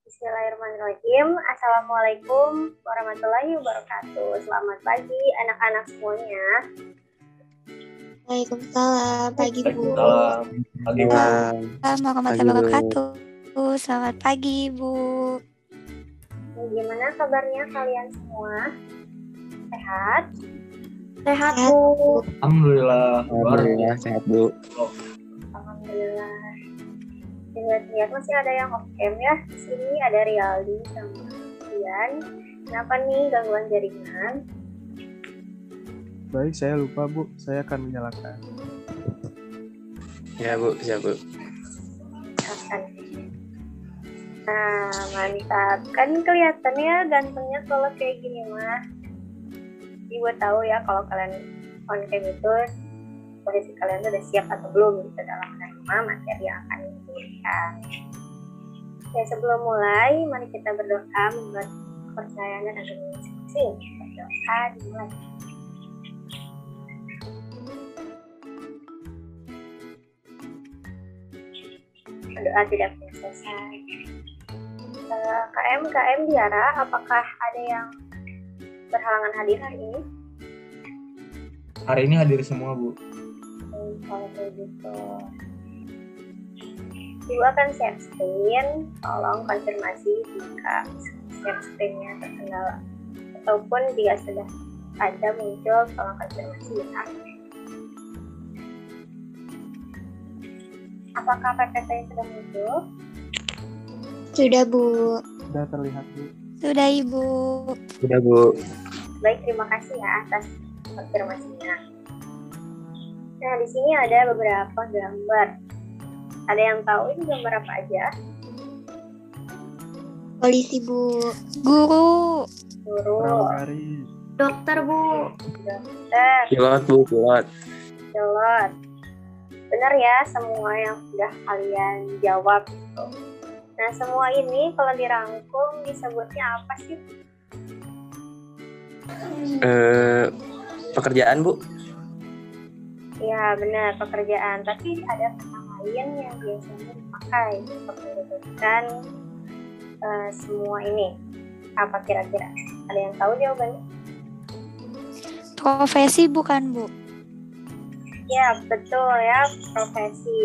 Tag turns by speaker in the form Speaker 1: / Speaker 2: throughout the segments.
Speaker 1: Bismillahirrahmanirrahim. Assalamualaikum warahmatullahi wabarakatuh. Selamat pagi anak-anak semuanya.
Speaker 2: Waalaikumsalam, pagi Bu.
Speaker 3: Waalaikumsalam. Pagi Bu.
Speaker 2: Assalamualaikum warahmatullahi wabarakatuh. Selamat pagi Bu.
Speaker 1: Gimana kabarnya kalian semua? Sehat?
Speaker 2: Sehat Bu.
Speaker 3: Alhamdulillah
Speaker 4: sehat Bu.
Speaker 1: Alhamdulillah. Lihat-lihat masih ada yang off cam ya. Di sini ada Rialdi sama Ian. Kenapa nih gangguan jaringan?
Speaker 4: Baik, saya lupa Bu. Saya akan menyalakan.
Speaker 3: Ya Bu, siap Bu.
Speaker 1: Silakan. Nah, mantap. Kan kelihatannya gantengnya kalau kayak gini mah. Ibu tahu ya kalau kalian on cam itu posisi kalian tuh udah siap atau belum gitu dalam menerima materi yang akan diberikan. Oke, sebelum mulai, mari kita berdoa membuat kepercayaan dan agama masing-masing. Berdoa dimulai. Doa tidak pernah selesai. KM Diara, apakah ada yang berhalangan hadir hari ini?
Speaker 3: Hari ini hadir semua Bu.
Speaker 1: Kalau kayak gitu, Ibu akan share screen. Tolong konfirmasi jika share screen-nya terkendala ataupun jika sudah ada muncul, tolong konfirmasi ya. Apakah PPT sudah muncul?
Speaker 2: Sudah Bu.
Speaker 4: Sudah terlihat Bu.
Speaker 2: Sudah Ibu.
Speaker 3: Sudah Bu.
Speaker 1: Baik, terima kasih ya atas konfirmasinya. Nah, di sini ada beberapa gambar. Ada yang tahu ini gambar apa aja?
Speaker 2: Polisi Bu. Guru.
Speaker 1: Guru,
Speaker 4: Pramugari.
Speaker 2: Dokter Bu.
Speaker 1: dokter,
Speaker 3: Pilot Bu, pilot.
Speaker 1: pilot. Benar ya semua yang sudah kalian jawab gitu. Nah, semua ini kalau dirangkum disebutnya apa sih?
Speaker 3: Pekerjaan Bu.
Speaker 1: Ya, benar, pekerjaan. Tapi ada kata lain yang biasanya dipakai untuk menyebutkan semua ini. Apa kira-kira? Ada yang tahu jawabannya?
Speaker 2: Profesi bukan Bu?
Speaker 1: Ya, betul ya, profesi.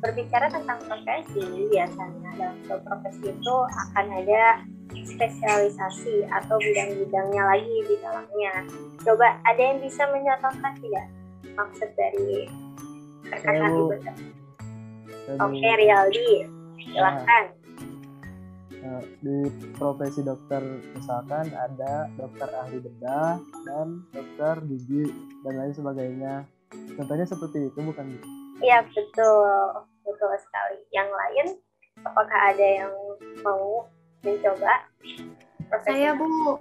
Speaker 1: Berbicara tentang profesi, biasanya dalam suatu profesi itu akan ada spesialisasi atau bidang-bidangnya lagi di dalamnya. Coba ada yang bisa menyatakan tidak maksud dari perkataan
Speaker 4: Bu.
Speaker 1: Ibu? Oke, Rialdi, silakan.
Speaker 4: Di profesi dokter misalkan ada dokter ahli bedah dan dokter gigi dan lain sebagainya. Contohnya seperti itu bukan Bu?
Speaker 1: Iya, betul sekali. Yang lain, apakah ada yang mau mencoba profesi?
Speaker 5: Saya Bu.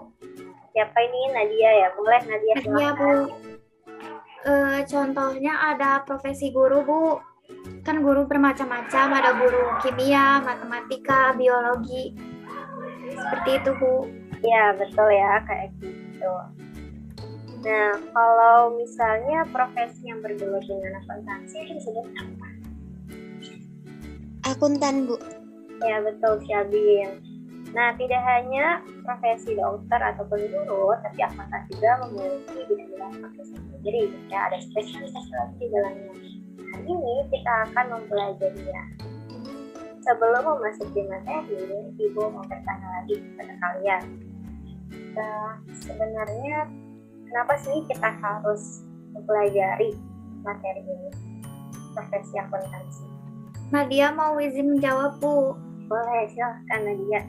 Speaker 1: Siapa ini? Nadia ya? Boleh Nadia,
Speaker 5: Iya
Speaker 1: silakan.
Speaker 5: Bu. Contohnya ada profesi guru Bu. Kan guru bermacam-macam, ada guru kimia, matematika, biologi. Seperti itu Bu.
Speaker 1: Iya, betul ya, kayak gitu. Nah, kalau misalnya profesi yang bergelut dengan akuntansi itu disebut apa?
Speaker 2: Akuntan Bu.
Speaker 1: Ya, betul, Syabin. Nah, tidak hanya profesi dokter ataupun guru, tapi akuntan juga memiliki bidang-bidang profesi sendiri. Ya, ada spesialisasi lagi di dalamnya. Hari ini kita akan mempelajarinya. Sebelum memasuki materi, Ibu mau bertanya lagi kepada kalian. Sebenarnya kenapa sih kita harus mempelajari materi ini, profesi akuntansi?
Speaker 5: Nadia mau izin menjawab Bu.
Speaker 1: Boleh, silahkan Nadia.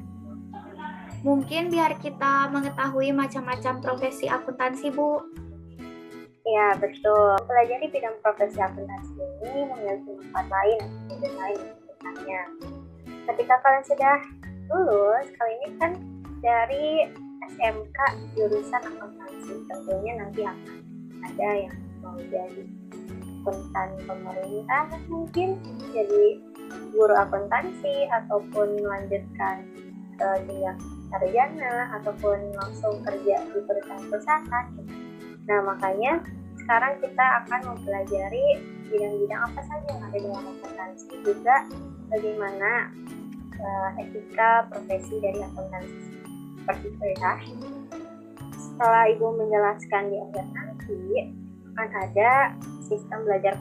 Speaker 5: Mungkin biar kita mengetahui macam-macam profesi akuntansi Bu.
Speaker 1: Ya, betul. Mempelajari bidang profesi akuntansi ini memiliki manfaat lain dan lain sebenarnya. Ketika kalian sudah lulus, kali ini kan dari SMK jurusan akuntansi, tentunya nanti akan ada yang mau jadi akuntan pemerintah, mungkin jadi guru akuntansi ataupun melanjutkan ke jenjang sarjana ataupun langsung kerja di perusahaan-perusahaan. Nah, makanya sekarang kita akan mempelajari bidang-bidang apa saja yang ada dalam akuntansi, juga bagaimana etika profesi dari akuntansi. Seperti itu ya. Setelah Ibu menjelaskan di akhir nanti, akan ada sistem belajar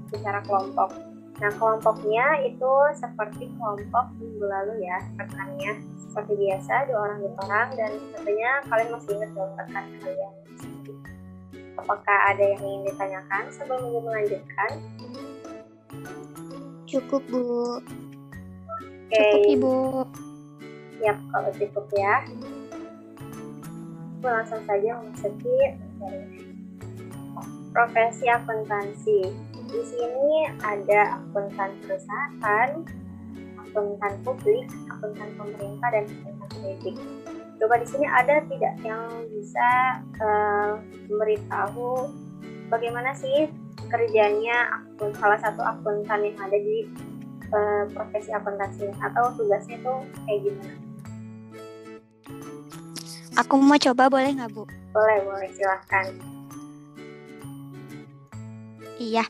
Speaker 1: secara kelompok. Nah, kelompoknya itu seperti kelompok minggu lalu ya, rekannya. Seperti biasa, 2 orang, dan tentunya kalian masih ingat dong rekan kalian. Apakah ada yang ingin ditanyakan sebelum Ibu melanjutkan?
Speaker 2: Cukup, Bu.
Speaker 1: Oke.
Speaker 2: Cukup, Ibu.
Speaker 1: Ya, kalau cukup ya. Aku langsung saja memasuki profesi akuntansi. Di sini ada akuntan perusahaan, akuntan publik, akuntan pemerintah, dan akuntan kredit. Coba di sini ada tidak yang bisa memberitahu bagaimana sih kerjanya salah satu akuntan yang ada di profesi akuntansi, atau tugasnya itu kayak gimana?
Speaker 2: Aku mau coba, boleh nggak, Bu?
Speaker 1: Boleh, silahkan.
Speaker 2: Iya,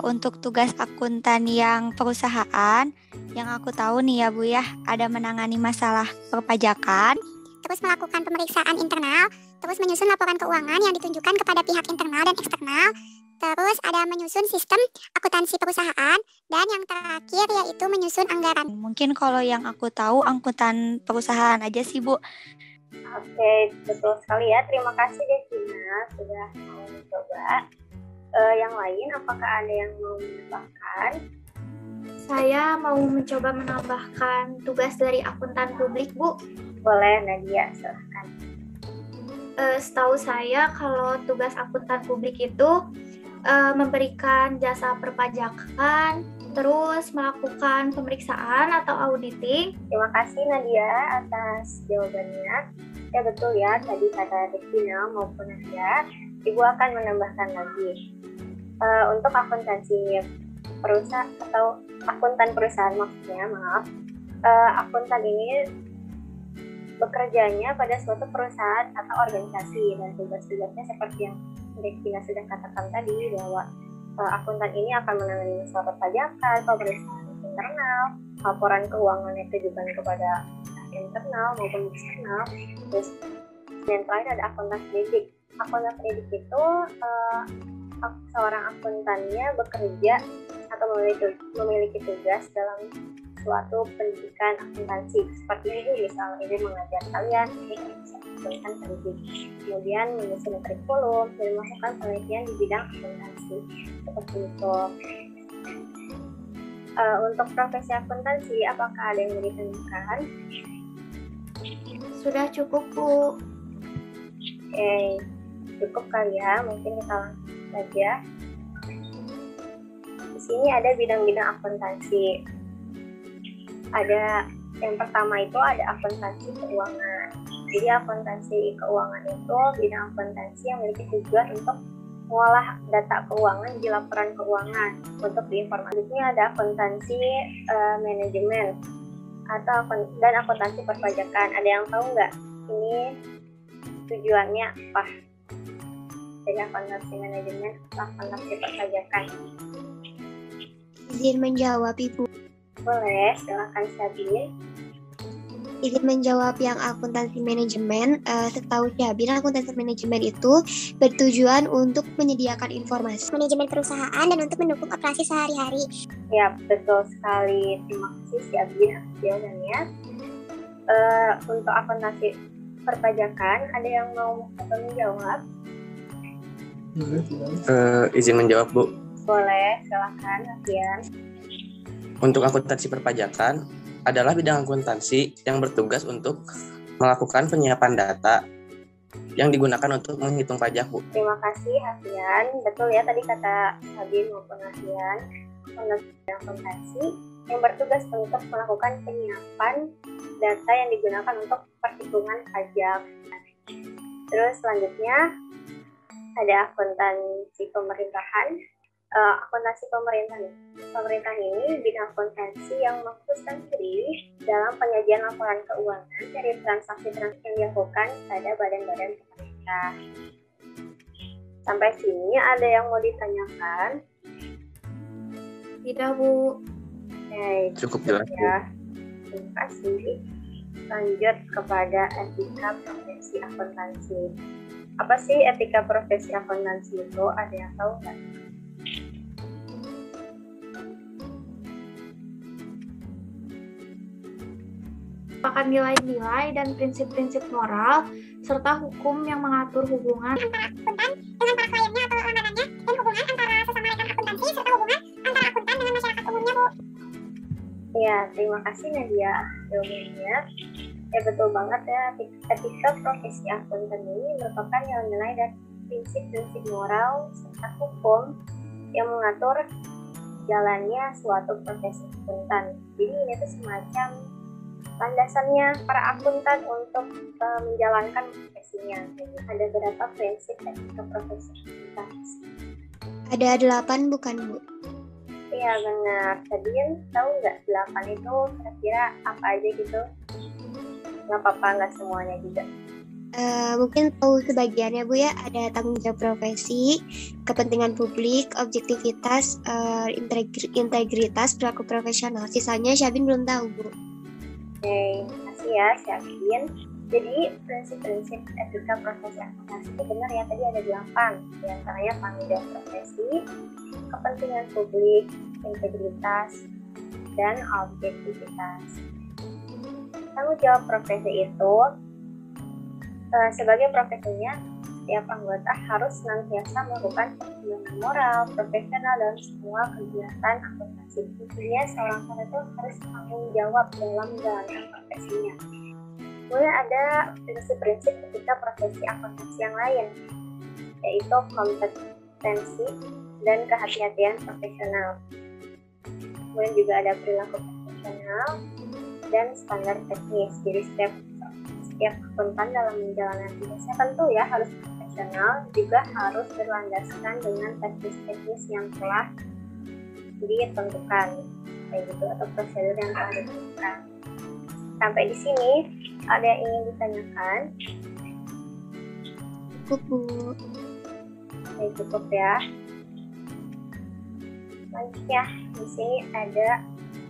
Speaker 2: untuk tugas akuntan yang perusahaan, yang aku tahu nih ya Bu ya, ada menangani masalah perpajakan,
Speaker 6: terus melakukan pemeriksaan internal, terus menyusun laporan keuangan yang ditunjukkan kepada pihak internal dan eksternal, terus ada menyusun sistem akuntansi perusahaan, dan yang terakhir yaitu menyusun anggaran.
Speaker 2: Mungkin kalau yang aku tahu akuntan perusahaan aja sih Bu.
Speaker 1: Oke, betul sekali ya. Terima kasih Devina sudah mau mencoba. Yang lain, apakah ada yang mau menambahkan?
Speaker 5: Saya mau mencoba menambahkan tugas dari akuntan publik, Bu.
Speaker 1: Boleh, Nadia, silahkan.
Speaker 5: Setahu saya kalau tugas akuntan publik itu memberikan jasa perpajakan, terus melakukan pemeriksaan atau auditing.
Speaker 1: Terima kasih Nadia atas jawabannya. Ya betul ya, tadi kata Devina maupun Nadia, Ibu akan menambahkan lagi. Untuk akuntansi perusahaan atau akuntan perusahaan maksudnya, akuntan ini bekerjanya pada suatu perusahaan atau organisasi, dan tugas-tugasnya seperti yang Devina sudah katakan tadi, bahwa akuntan ini akan menangani masalah perpajakan, pemeriksaan internal, laporan keuangan yang ditujukan kepada internal maupun eksternal. Terus yang terakhir ada akuntan kredit. Akuntan kredit itu seorang akuntannya bekerja atau memiliki tugas dalam suatu pendidikan akuntansi. Seperti ini, misalnya ini mengajar kalian akuntan kredit, kemudian menyusun kurikulum dan melakukan penelitian di bidang akuntansi. Seperti itu. Untuk profesi akuntansi, apakah ada yang mau ditanyakan?
Speaker 5: Sudah cukup, Bu.
Speaker 1: Oke, cukup kali ya. Mungkin kita langsung saja. Di sini ada bidang-bidang akuntansi. Ada yang pertama itu ada akuntansi keuangan. Jadi akuntansi keuangan itu bidang akuntansi yang memiliki tujuan untuk mengolah data keuangan di laporan keuangan untuk diinformasinya. Ada akuntansi manajemen dan akuntansi perpajakan. Ada yang tahu nggak ini tujuannya apa? Jadi akuntansi manajemen atau akuntansi perpajakan?
Speaker 6: Izin menjawab, Ibu.
Speaker 1: Boleh, silakan Sabine.
Speaker 6: Izin menjawab yang akuntansi manajemen. Setahu Syabir, akuntansi manajemen itu bertujuan untuk menyediakan informasi manajemen perusahaan dan untuk mendukung operasi sehari-hari.
Speaker 1: Ya, betul sekali. Terima kasih Syabir atas jawabannya. Untuk akuntansi perpajakan, ada yang mau menjawab?
Speaker 3: Izin menjawab, Bu.
Speaker 1: Boleh, silakan Alfian.
Speaker 3: Untuk akuntansi perpajakan adalah bidang akuntansi yang bertugas untuk melakukan penyiapan data yang digunakan untuk menghitung pajak, Bu.
Speaker 1: Terima kasih Alfian. Betul ya tadi kata Sabine maupun Alfian, akuntansi yang bertugas untuk melakukan penyiapan data yang digunakan untuk perhitungan pajak. Terus selanjutnya ada akuntansi pemerintahan. Akuntansi pemerintahan ini bidang akuntansi yang memfokuskan diri dalam penyajian laporan keuangan dari transaksi-transaksi yang dilakukan pada badan-badan pemerintah. Sampai sini ada yang mau ditanyakan?
Speaker 5: Tidak, Bu.
Speaker 1: Oke,
Speaker 3: Cukup jelas, Bu.
Speaker 1: ya. Terima kasih. Lanjut kepada etika profesi akuntansi. Apa sih etika profesi akuntansi itu? Ada yang tahu nggak?
Speaker 5: Merupakan nilai-nilai dan prinsip-prinsip moral serta hukum yang mengatur hubungan
Speaker 6: antara akuntan dengan para kliennya atau langganannya, dan hubungan antara sesama rekan akuntansi serta hubungan antara akuntan dengan masyarakat umumnya, Bu.
Speaker 1: Ya, terima kasih Nadia jawabannya. Ya betul banget ya, etika profesi akuntan ini merupakan nilai-nilai dan prinsip-prinsip moral serta hukum yang mengatur jalannya suatu profesi akuntan. Jadi ini tuh semacam landasannya para akuntan untuk menjalankan profesinya. Jadi ada berapa prinsip etika profesi akuntansi?
Speaker 7: Ada 8 bukan, Bu?
Speaker 1: Iya benar. Tadi tahu nggak 8 itu kira-kira apa aja gitu? Nggak apa-apa, nggak semuanya juga.
Speaker 7: Mungkin tahu sebagiannya, Bu ya. Ada tanggung jawab profesi, kepentingan publik, objektivitas, integritas, perilaku profesional. Sisanya Syabin belum tahu, Bu.
Speaker 1: Oke, makasih ya Syabin. Jadi prinsip-prinsip etika profesi akuntansi itu benar ya, tadi ada 8. Di antaranya tanggung jawab profesi, kepentingan publik, integritas, dan objektivitas. Tanggung jawab profesi itu sebagai profesinya, setiap anggota harus senantiasa melakukan pertimbangan moral, profesional, dan semua kegiatan akuntansi. Intinya seorang akuntan itu harus tanggung jawab dalam menjalankan profesinya. Kemudian ada prinsip-prinsip etika profesi akuntansi yang lain, yaitu kompetensi dan kehati-hatian profesional. Kemudian juga ada perilaku profesional dan standar teknis. Jadi setiap akuntan dalam menjalankan tugasnya tentu ya harus profesional, juga harus berlandaskan dengan teknis-teknis yang telah ditentukan, kayak gitu, atau prosedur yang telah ditentukan. Sampai di sini ada yang ingin ditanyakan?
Speaker 7: Cukup, Bu.
Speaker 1: Oke, cukup ya. Selanjutnya di sini ada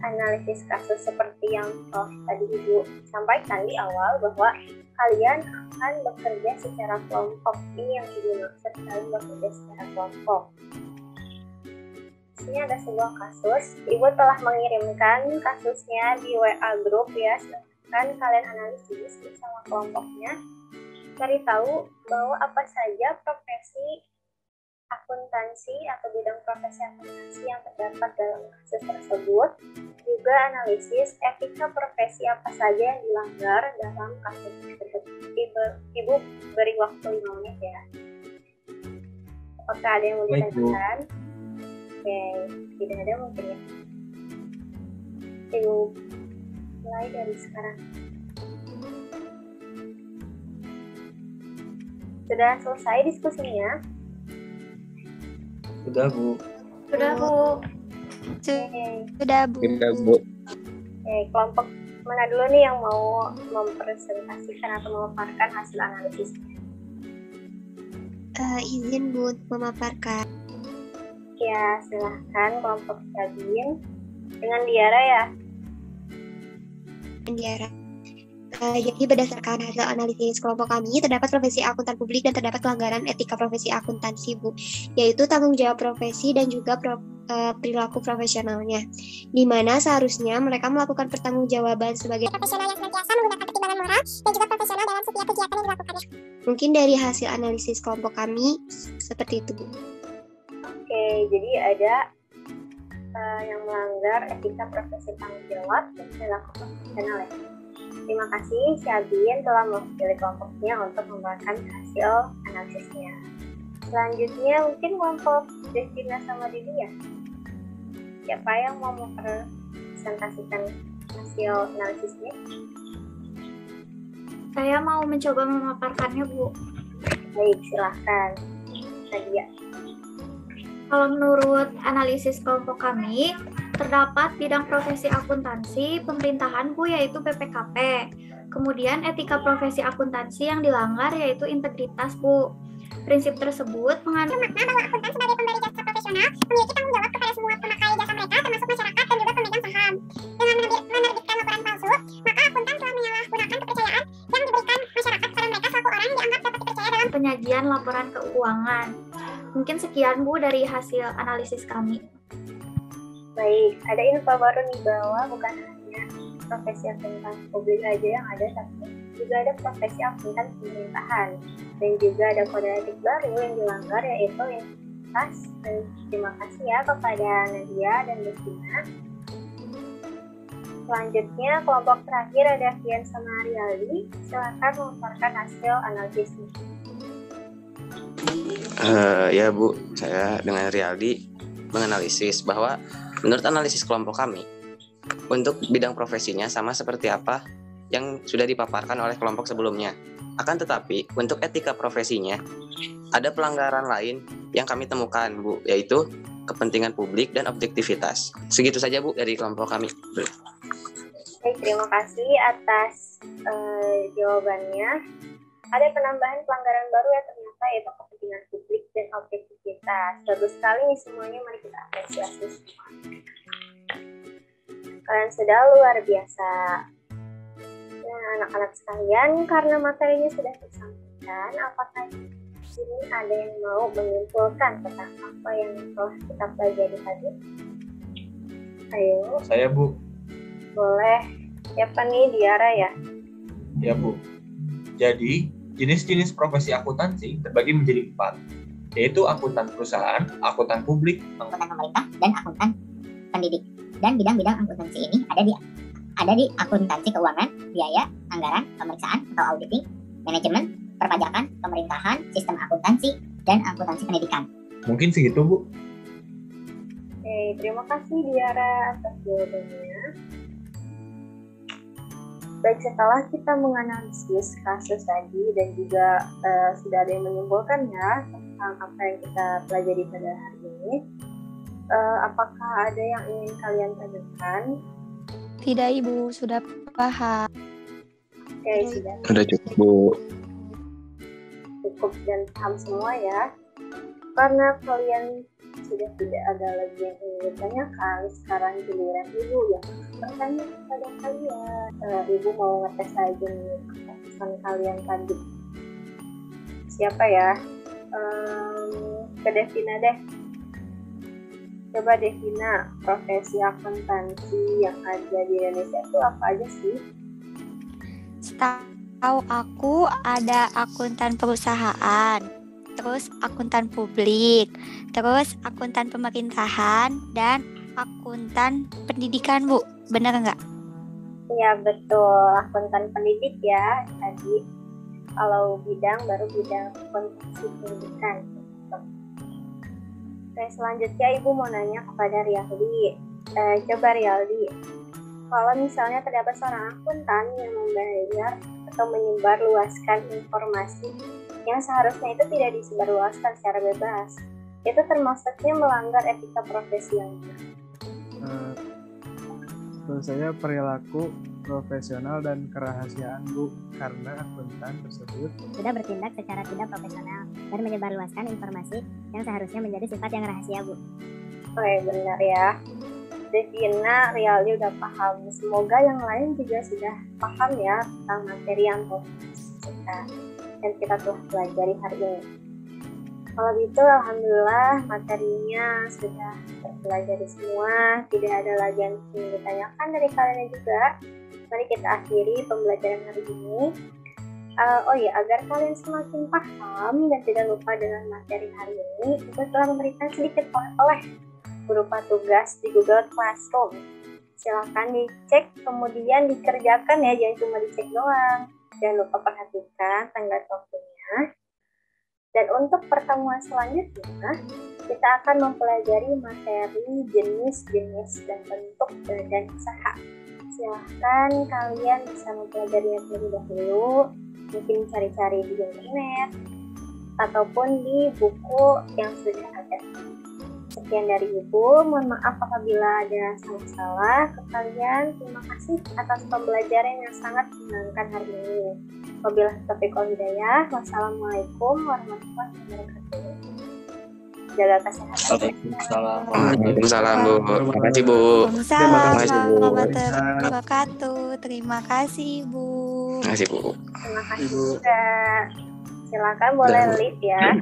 Speaker 1: analisis kasus seperti yang tadi Ibu sampaikan di awal, bahwa kalian akan bekerja secara kelompok. Ini yang Ibu maksud, kalian bekerja secara kelompok. Di sini ada sebuah kasus. Ibu telah mengirimkan kasusnya di WA group ya. Silahkan kalian analisis bersama kelompoknya. Cari tahu bahwa apa saja profesi akuntansi atau bidang profesi akuntansi yang terdapat dalam kasus tersebut. Juga analisis etika profesi apa saja yang dilanggar dalam kasus tersebut. Ibu beri waktu 5 menit ya. Apakah ada yang mau ditanyakan? Oke, tidak ada mungkin ya. Ibu mulai dari sekarang. Sudah selesai diskusinya?
Speaker 3: Sudah, Bu.
Speaker 5: Sudah, Bu.
Speaker 2: Sudah, Bu.
Speaker 1: Oke, kelompok mana dulu nih yang mau mempresentasikan atau memaparkan hasil analisisnya?
Speaker 7: Izin, Bu, untuk memaparkan.
Speaker 1: Ya, silahkan kelompok Syabin dengan Diara ya.
Speaker 7: Diara. Jadi berdasarkan hasil analisis kelompok kami, terdapat profesi akuntan publik dan terdapat pelanggaran etika profesi akuntansi, Bu, yaitu tanggung jawab profesi dan juga perilaku profesionalnya, di mana seharusnya mereka melakukan pertanggungjawaban sebagai
Speaker 6: profesional yang senantiasa menggunakan pertimbangan moral dan juga profesional dalam setiap kegiatan yang dilakukannya.
Speaker 7: Mungkin dari hasil analisis kelompok kami seperti itu, Bu.
Speaker 1: Oke, jadi ada yang melanggar etika profesi tanggung jawab dan perilaku profesional ya. Terima kasih Syabin telah mewakili kelompoknya untuk membawakan hasil analisisnya. Selanjutnya mungkin kelompok Destina sama Didi ya. Siapa yang mau mempresentasikan hasil analisisnya?
Speaker 5: Saya mau mencoba memaparkannya, Bu.
Speaker 1: Baik, silahkan. Nadia.
Speaker 5: Kalau menurut analisis kelompok kami, terdapat bidang profesi akuntansi, pemerintahan, Bu, yaitu PPKP. Kemudian etika profesi akuntansi yang dilanggar yaitu integritas, Bu. Prinsip tersebut mengandung
Speaker 6: makna bahwa akuntan sebagai pemberi jasa profesional memiliki tanggung jawab kepada semua pemakai jasa mereka, termasuk masyarakat dan juga pemegang saham. Dengan menerbitkan laporan palsu,
Speaker 5: Keuangan. Mungkin sekian Bu dari hasil analisis kami.
Speaker 1: Baik, ada info baru nih bahwa bukan hanya profesi akuntan publik aja yang ada, tapi juga ada profesi akuntan pemerintahan. Dan juga ada kode etik baru yang dilanggar, yaitu integritas. Dan terima kasih ya kepada Nadia dan Destina. Selanjutnya, kelompok terakhir ada Fian sama Arialdi. Silakan memaparkan hasil analisisnya.
Speaker 3: Ya Bu, saya dengan Rialdi menganalisis bahwa menurut analisis kelompok kami, untuk bidang profesinya sama seperti apa yang sudah dipaparkan oleh kelompok sebelumnya. Akan tetapi, untuk etika profesinya, ada pelanggaran lain yang kami temukan, Bu, yaitu kepentingan publik dan objektivitas. Segitu saja, Bu, dari kelompok kami.
Speaker 1: Baik, terima kasih atas jawabannya. Ada penambahan pelanggaran baru ya ternyata, yaitu kepentingan publik dan objektivitas. Bagus sekali nih semuanya, mari kita apresiasi semua. Kalian sudah luar biasa. Nah, anak-anak sekalian, karena materinya sudah disampaikan, apakah ini ada yang mau menyimpulkan tentang apa yang telah kita pelajari tadi? Ayo.
Speaker 8: Saya, Bu.
Speaker 1: Boleh. Siapa nih, Diara ya?
Speaker 8: Ya, Bu. Jadi, jenis-jenis profesi akuntansi terbagi menjadi 4, yaitu akuntan perusahaan, akuntan publik,
Speaker 9: akuntan pemerintah, dan akuntan pendidik. Dan bidang-bidang akuntansi ini ada di akuntansi keuangan, biaya, anggaran, pemeriksaan atau auditing, manajemen, perpajakan, pemerintahan, sistem akuntansi, dan akuntansi pendidikan.
Speaker 8: Mungkin segitu, Bu.
Speaker 1: Oke, terima kasih Diara atas jawabannya. Baik, setelah kita menganalisis kasus tadi dan juga sudah ada yang menyimpulkan ya tentang apa yang kita pelajari pada hari ini, apakah ada yang ingin kalian tanyakan?
Speaker 2: Tidak, Ibu, sudah paham.
Speaker 1: Oke, sudah
Speaker 3: cukup, Bu.
Speaker 1: Cukup dan paham semua ya. Karena kalian sudah tidak ada lagi yang ingin ditanyakan, sekarang giliran Ibu yang bertanya kepada kalian. Ibu mau ngetes lagi nih pesan kalian tadi. Siapa ya? Ke Devina deh. Coba Devina, profesi akuntansi yang ada di Indonesia itu apa aja sih?
Speaker 2: Setahu aku ada akuntan perusahaan, terus akuntan publik, terus akuntan pemerintahan, dan akuntan pendidikan, Bu. Benar nggak?
Speaker 1: Iya, betul. Akuntan pendidik ya tadi. Kalau bidang, baru bidang akuntansi pendidikan. Oke, selanjutnya Ibu mau nanya kepada Rialdi. Coba Rialdi, kalau misalnya terdapat seorang akuntan yang membayar atau menyebarluaskan informasi yang seharusnya itu tidak disebarluaskan secara bebas, itu termasuknya melanggar etika profesi yang mana?
Speaker 4: Menurut saya perilaku profesional dan kerahasiaan, Bu, karena akuntan tersebut
Speaker 9: sudah bertindak secara tidak profesional dan menyebarluaskan informasi yang seharusnya menjadi sifat yang rahasia, Bu.
Speaker 1: Oke, benar ya. Devina, Rialdi udah paham. Semoga yang lain juga sudah paham ya tentang materi yang kita telah pelajari hari ini. Kalau gitu, alhamdulillah materinya sudah terpelajari semua. Tidak ada lagi yang ingin ditanyakan dari kalian juga. Mari kita akhiri pembelajaran hari ini. Oh iya, agar kalian semakin paham dan tidak lupa dengan materi hari ini, kita telah memberikan sedikit oleh-oleh berupa tugas di Google Classroom. Silakan dicek, kemudian dikerjakan ya, jangan cuma dicek doang. Jangan lupa perhatikan tenggat waktunya. Dan untuk pertemuan selanjutnya, kita akan mempelajari materi jenis-jenis dan bentuk badan usaha. Silahkan kalian bisa mempelajarinya terlebih dahulu, mungkin cari-cari di internet, ataupun di buku yang sudah ada. Sekian dari Ibu, mohon maaf apabila ada salah-salah ke kalian. Terima kasih atas pembelajaran yang sangat menyenangkan hari ini. Wabillahi taufiq wal hidayah. Wassalamualaikum warahmatullahi wabarakatuh. Jaga kesehatan.
Speaker 3: Waalaikumsalam, Bu. Terima kasih, Bu.
Speaker 2: Waalaikumsalam warahmatullahi wabarakatuh. Terima kasih, Bu.
Speaker 3: Terima kasih, Bu.
Speaker 1: Terima kasih juga. Silakan boleh live ya.